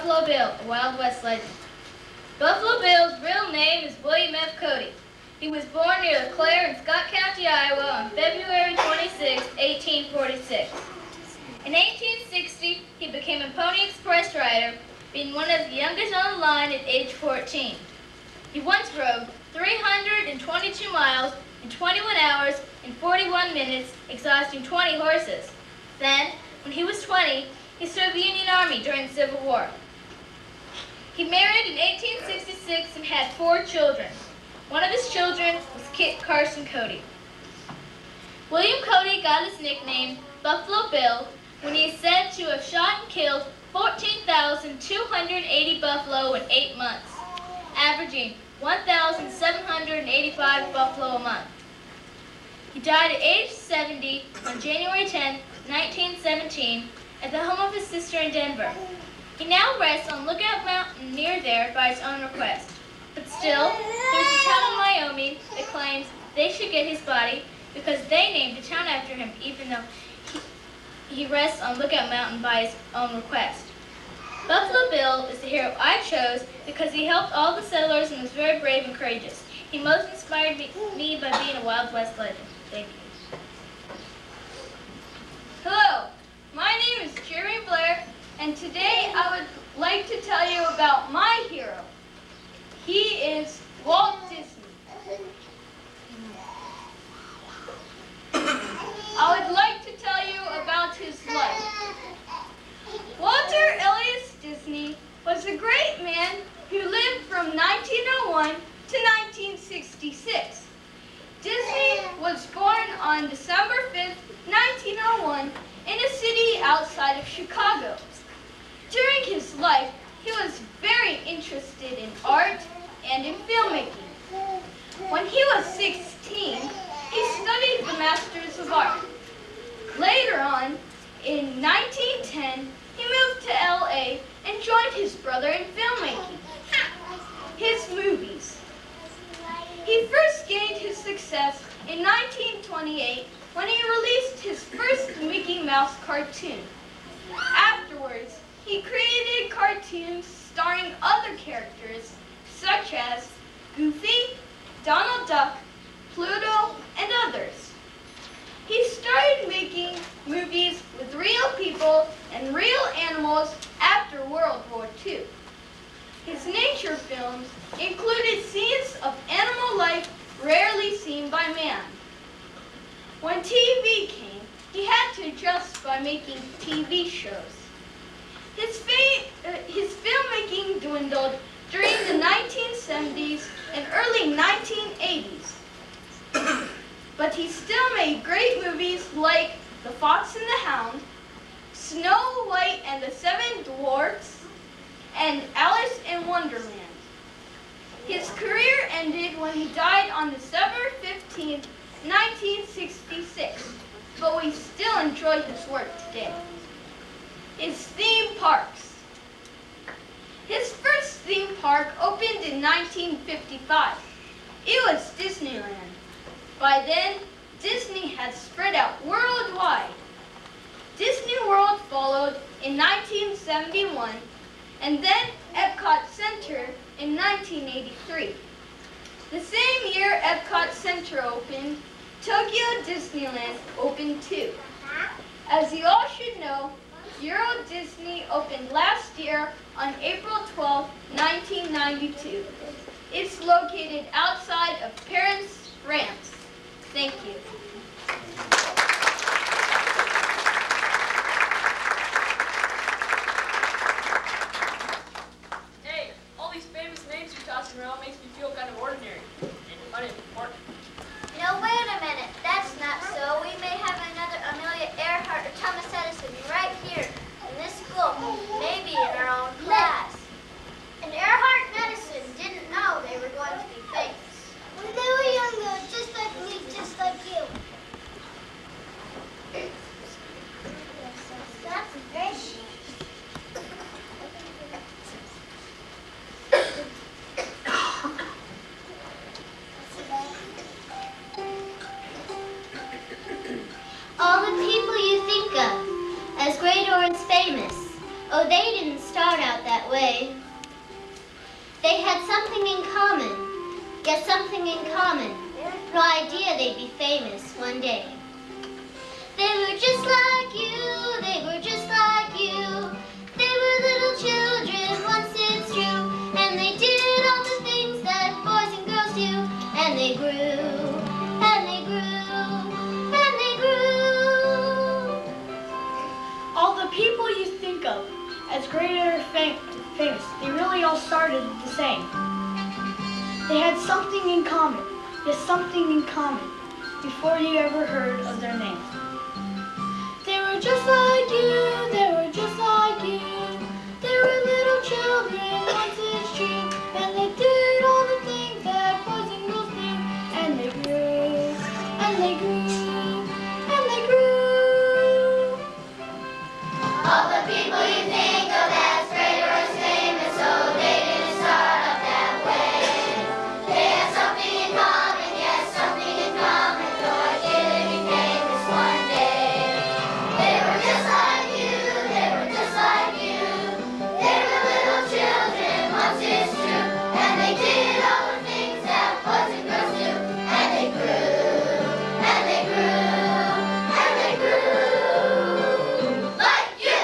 Buffalo Bill, a Wild West legend. Buffalo Bill's real name is William F. Cody. He was born near LeClaire in Scott County, Iowa on February 26, 1846. In 1860, he became a Pony Express rider, being one of the youngest on the line at age 14. He once rode 322 miles in 21 hours and 41 minutes, exhausting 20 horses. Then, when he was 20, he served the Union Army during the Civil War. He married in 1866 and had 4 children. One of his children was Kit Carson Cody. William Cody got his nickname Buffalo Bill when he is said to have shot and killed 14,280 buffalo in 8 months, averaging 1,785 buffalo a month. He died at age 70 on January 10, 1917, at the home of his sister in Denver. He now rests on Lookout Mountain near there by his own request. But still, there's a town in Wyoming that claims they should get his body because they named the town after him, even though he rests on Lookout Mountain by his own request. Buffalo Bill is the hero I chose because he helped all the settlers and was very brave and courageous. He most inspired me by being a Wild West legend. Thank you. Hello, my name is Jeremy Blair, and today I would like to tell you about my hero. He is Walt Disney. I would like to tell you about his life. Walter Elias Disney was a great man who lived from 1901 to 1966. Disney was born on December 5th, 1901 in a city outside of Chicago. During his life, he was very interested in art and in filmmaking. When he was 16, he studied the Masters of Art. Later on, in 1910, he moved to LA and joined his brother in filmmaking. His movies. He first gained his success in 1928 when he released his first Mickey Mouse cartoon. Afterwards, he created cartoons starring other characters such as Goofy, Donald Duck, Pluto, and others. He started making movies with real people and real animals after World War II. His nature films included scenes of animal life rarely seen by man. When TV came, he had to adjust by making TV shows. His filmmaking dwindled during the 1970s and early 1980s. But he still made great movies like The Fox and the Hound, Snow White and the Seven Dwarfs, and Alice in Wonderland. His career ended when he died on December 15, 1966, but we still enjoy his work today. His theme parks. His first theme park opened in 1955. It was Disneyland. By then, Disney had spread out worldwide. Disney World followed in 1971, and then Epcot Center in 1983. The same year Epcot Center opened, Tokyo Disneyland opened too. As you all should know, Euro Disney opened last year on April 12, 1992. It's located outside of Paris, France. Thank you. Hey, all these famous names you're tossing around makes me feel kind of ordinary and unimportant. No, wait a minute. That's not so. We may have another Amelia Earhart or Thomas Edison right here in this school, maybe in our own class. And Earhart and Edison didn't know they were going to be famous. When they were younger, just like me, just like you. That's very all the people you think of as great or as famous, Oh, they didn't start out that way. They had something in common. Yes, something in common. No idea they'd be famous one day. They were just like you, they were just like you. They were little children, once it's true. And they did all the things that boys and girls do. And they grew, and they grew, and they grew. All the people you think of as great or famous, they really all started the same. They had something in common, yes, something in common, before you ever heard of their names. They were just like you, they were just like you. They were little children, once it's true. And they did all the things that boys and girls do. And they grew, and they grew, and they grew. All the people you think of as great or as famous, oh, they didn't start up that way. They had something in common, yes, something in common, though I didn't be famous one day. They were just like you, they were just like you. They were little children, once it's true. And they did all the things that boys and girls do. And they grew, and they grew, and they grew. Like you!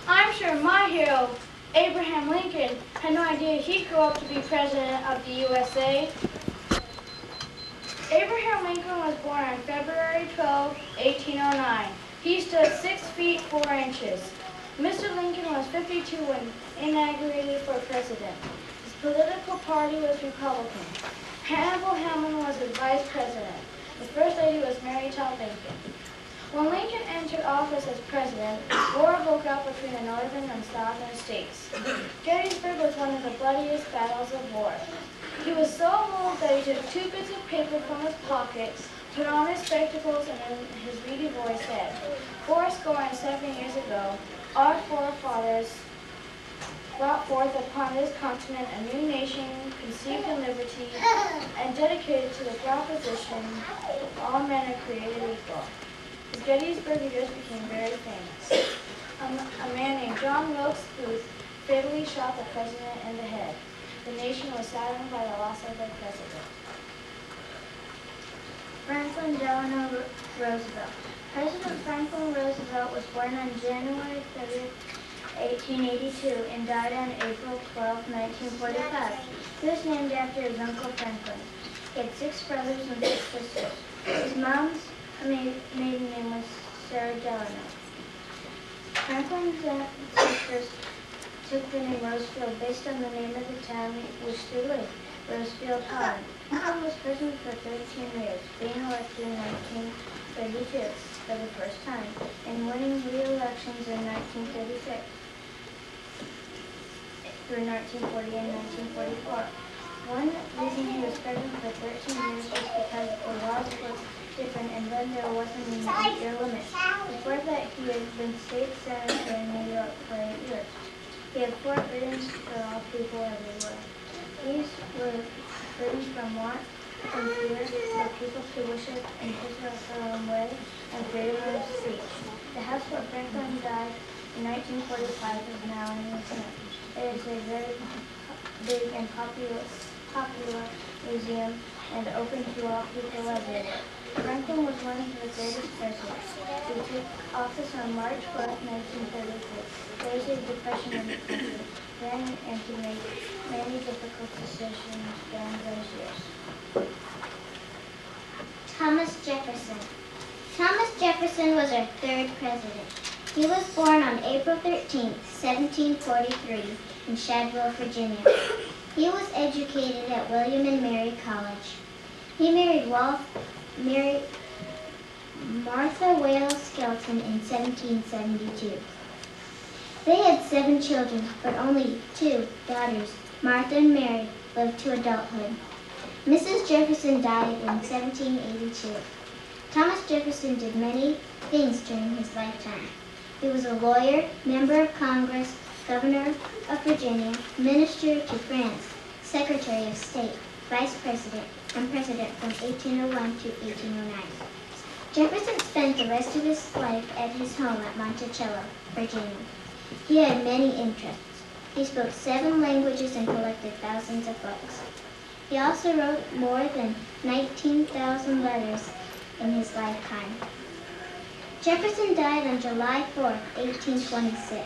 I'm sure my hero, Abraham Lincoln, had no idea he'd grow up to be president of the USA. Abraham Lincoln was born on February 12, 1809. He stood 6 feet 4 inches. Mr. Lincoln was 52 when inaugurated for president. His political party was Republican. Hannibal Hamlin was his vice president. The first lady was Mary Todd Lincoln. When Lincoln entered office as president, war broke out between the northern and southern states. Gettysburg was one of the bloodiest battles of war. He was so moved that he took 2 bits of paper from his pocket, put on his spectacles, and in his reedy voice said, 7 years ago, our forefathers brought forth upon this continent a new nation conceived in liberty and dedicated to the proposition all men are created equal. The Gettysburg address became very famous. A man named John Wilkes Booth fatally shot the president in the head. The nation was saddened by the loss of their president. Franklin Delano Roosevelt. President Franklin Roosevelt was born on January 30th, 1882 and died on April 12, 1945. He was named after his uncle Franklin. He had 6 brothers and 6 sisters. His mom's maiden name was Sarah Delano. Franklin's ancestors took the name Rosefield based on the name of the town which they lived, Rosefield Holland. Franklin was president for 13 years, being elected in 1932 for the first time, and winning re-elections in 1936 through 1940 and 1944. One reason he was president for 13 years was because the laws were different and then there wasn't an 8-year limit. Before that, he had been state senator in New York for 8 years. He had 4 freedoms for all people everywhere. These were freedoms from want, from fear, for people to worship in his or her own way, and freedom of speech. The house where Franklin died in 1945 is now in his name. It is a very big and popular museum and open to all people everywhere. Franklin was one of the greatest presidents. He took office on March 4, 1933. There was a depression in the country then, and he made many difficult decisions during those years. Thomas Jefferson. Thomas Jefferson was our 3rd president. He was born on April 13, 1743, in Shadwell, Virginia. He was educated at William and Mary College. He married Martha Wales Skelton in 1772. They had 7 children, but only 2 daughters, Martha and Mary, lived to adulthood. Mrs. Jefferson died in 1782. Thomas Jefferson did many things during his lifetime. He was a lawyer, member of Congress, governor of Virginia, minister to France, secretary of state, vice president, and president from 1801 to 1809. Jefferson spent the rest of his life at his home at Monticello, Virginia. He had many interests. He spoke 7 languages and collected thousands of books. He also wrote more than 19,000 letters in his lifetime. Jefferson died on July 4, 1826.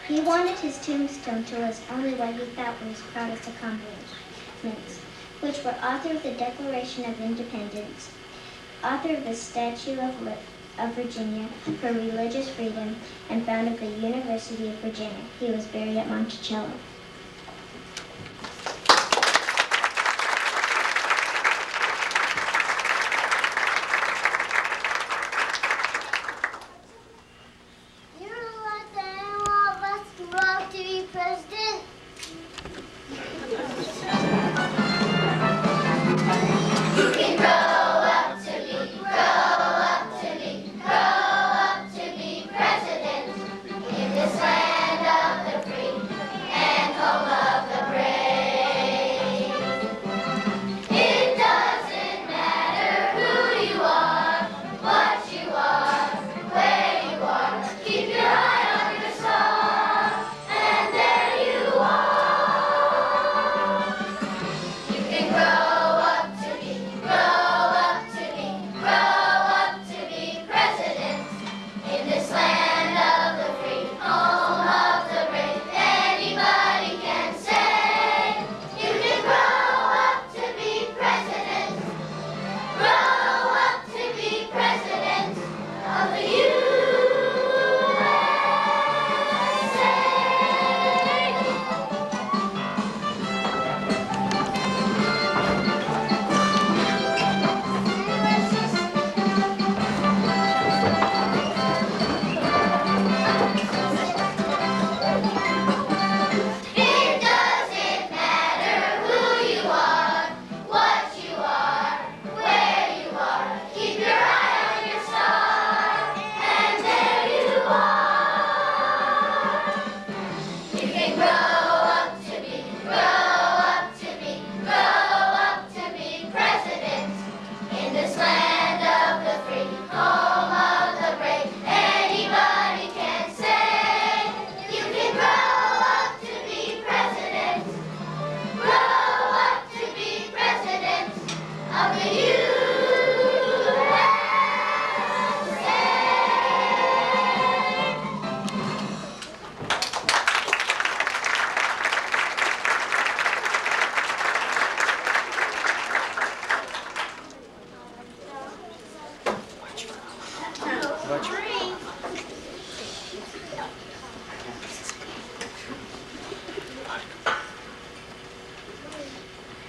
He wanted his tombstone to list only what he thought were his proudest accomplishments, which were author of the Declaration of Independence, author of the Statute of Virginia for Religious Freedom, and founder of the University of Virginia. He was buried at Monticello.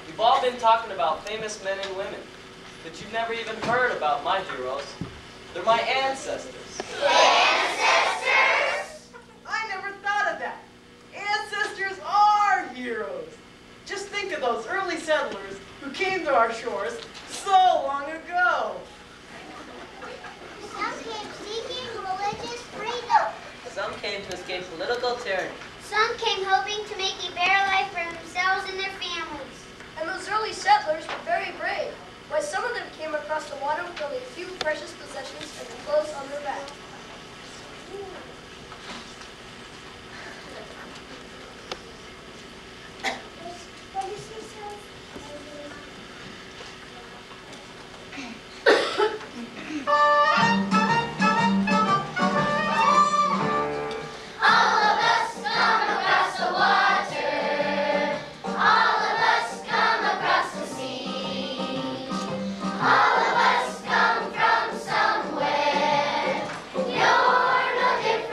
You've all been talking about famous men and women, but you've never even heard about my heroes. They're my ancestors. Ancestors? I never thought of that. Ancestors are heroes. Just think of those early settlers who came to our shores so long ago. Some came seeking religious freedom. Some came to escape political tyranny. Some came hoping to make a better life for themselves and their families. And those early settlers were very brave. Why, some of them came across the water with only a few precious possessions and clothes on their back. All of us come from somewhere. You're no different.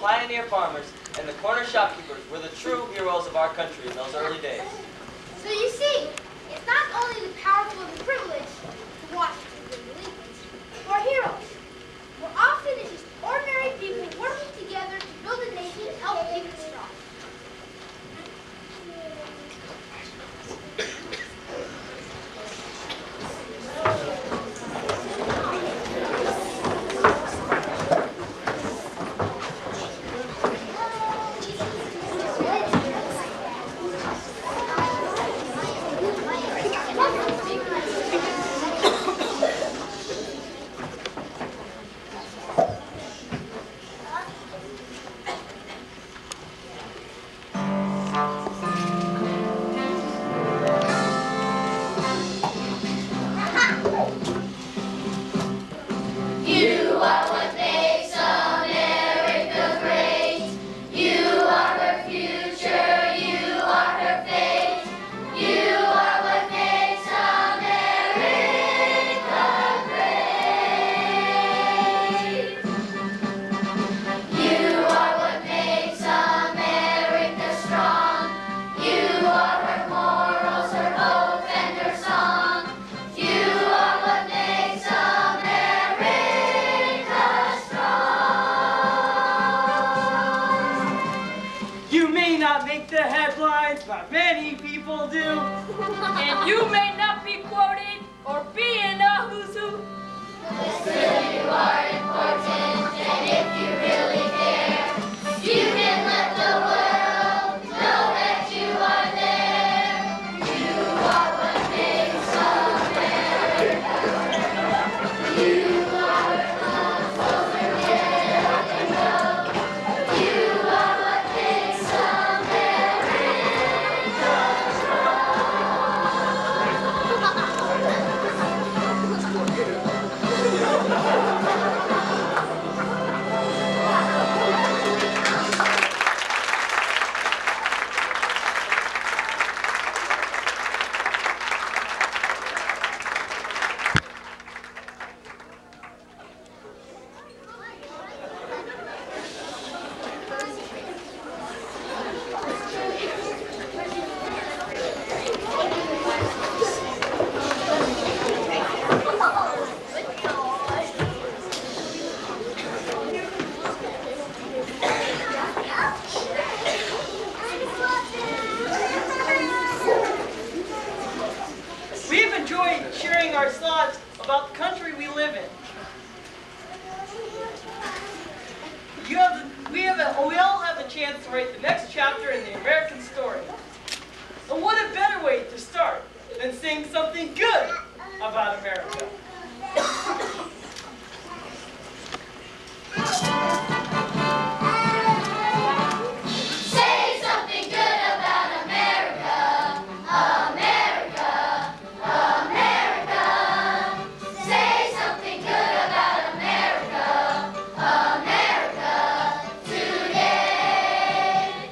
pioneer farmers and the corner shopkeepers were the true heroes of our country in those early days. So you see, it's not only the powerful and the privileged who watch the delinquents who are heroes. More often it's just ordinary people working together to build a nation and help keep it strong. Make the headlines, but many people do. And you may not be quoted or be in a who's who. But still you are important, and if you really care, you can let the world know that you are there. You are what makes America. You are what comes over America. You are what makes We've enjoyed sharing our thoughts about the country we live in. We all have a chance to write the next chapter in the American story. And what a better way to start than saying something good about America. Say something good about America, America, America. Say something good about America, America today.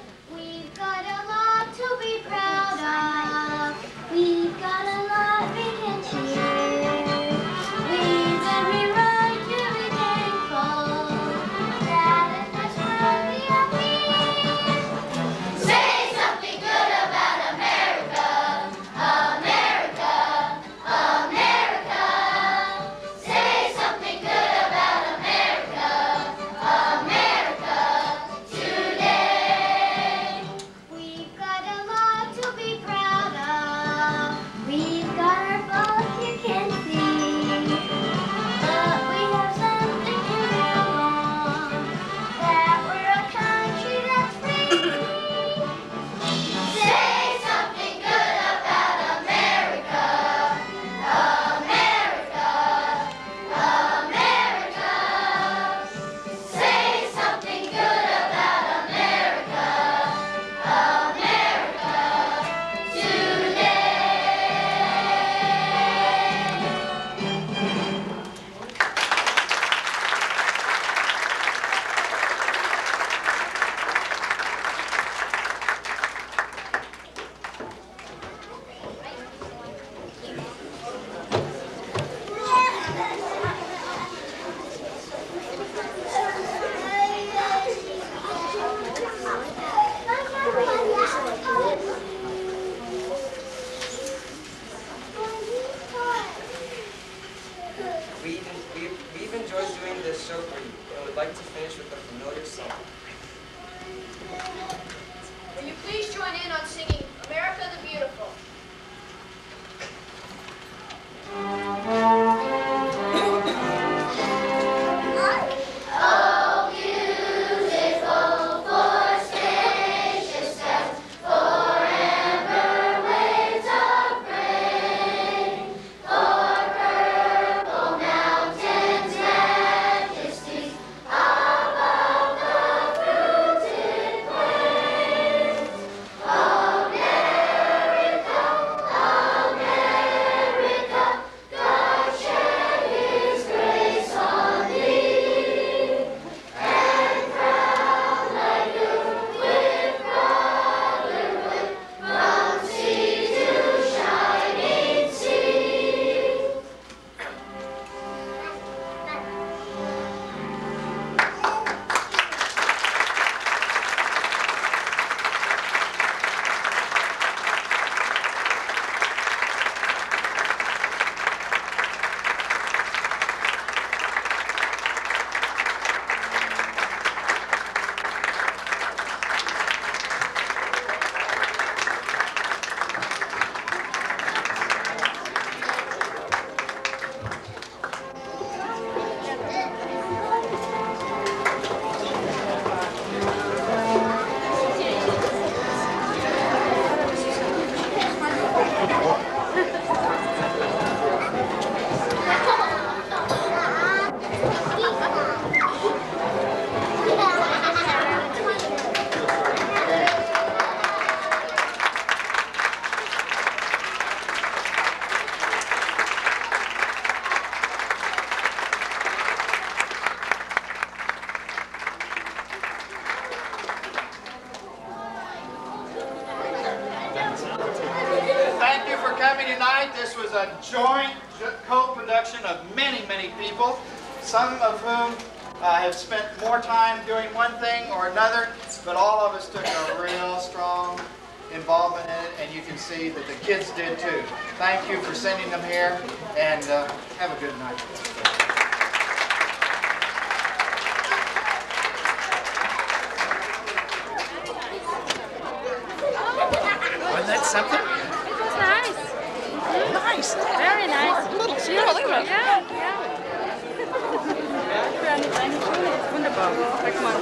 for coming tonight. This was a joint co-production of many, many people, some of whom have spent more time doing one thing or another, but all of us took a real strong involvement in it, and you can see that the kids did too. Thank you for sending them here, and have a good night. Wasn't that something? It was nice. Nice. Very nice. Little zero. Look at Yeah, yeah. Wunderbar. Sag mal.